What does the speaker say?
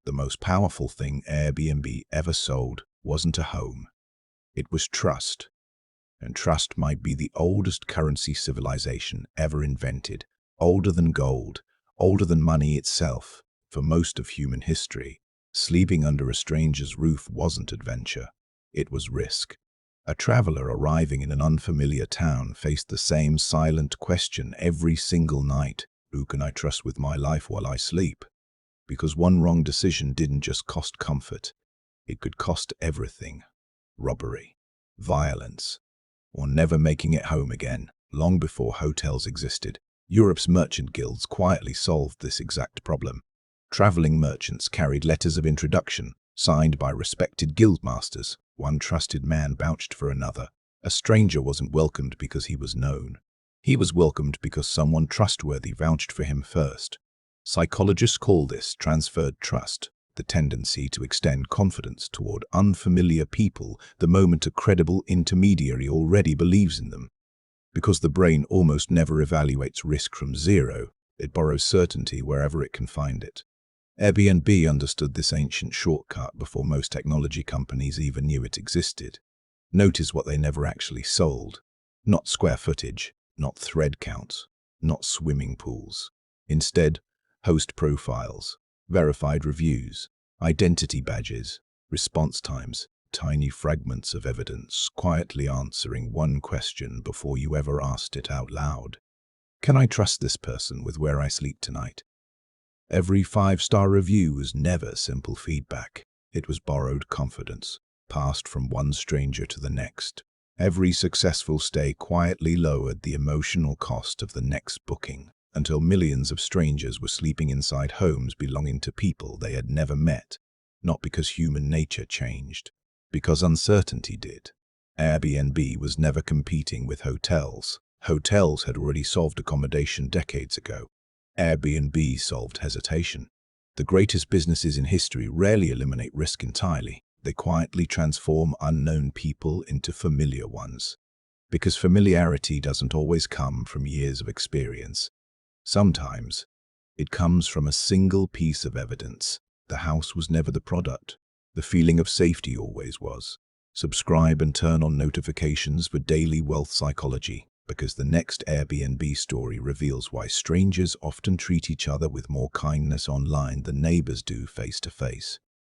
the most powerful thing Airbnb ever sold wasn't a home. It was trust. And trust might be the oldest currency civilization ever invented, older than gold, older than money itself. For most of human history, sleeping under a stranger's roof wasn't adventure. It was risk. A traveler arriving in an unfamiliar town faced the same silent question every single night: who can I trust with my life while I sleep? Because one wrong decision didn't just cost comfort, it could cost everything. Robbery, violence, or never making it home again. Long before hotels existed, Europe's merchant guilds quietly solved this exact problem. Traveling merchants carried letters of introduction, signed by respected guildmasters. One trusted man vouched for another. A stranger wasn't welcomed because he was known. He was welcomed because someone trustworthy vouched for him first. Psychologists call this transferred trust, the tendency to extend confidence toward unfamiliar people the moment a credible intermediary already believes in them. Because the brain almost never evaluates risk from zero, it borrows certainty wherever it can find it. Airbnb understood this ancient shortcut before most technology companies even knew it existed. Notice what they never actually sold. Not square footage, not thread counts, not swimming pools. Instead, host profiles, verified reviews, identity badges, response times, tiny fragments of evidence quietly answering one question before you ever asked it out loud. Can I trust this person with where I sleep tonight? Every 5-star review was never simple feedback. It was borrowed confidence, passed from one stranger to the next. Every successful stay quietly lowered the emotional cost of the next booking, until millions of strangers were sleeping inside homes belonging to people they had never met, not because human nature changed, because uncertainty did. Airbnb was never competing with hotels. Hotels had already solved accommodation decades ago. Airbnb solved hesitation. The greatest businesses in history rarely eliminate risk entirely. They quietly transform unknown people into familiar ones. Because familiarity doesn't always come from years of experience. Sometimes, it comes from a single piece of evidence. The house was never the product. The feeling of safety always was. Subscribe and turn on notifications for daily wealth psychology, because the next Airbnb story reveals why strangers often treat each other with more kindness online than neighbors do face to face.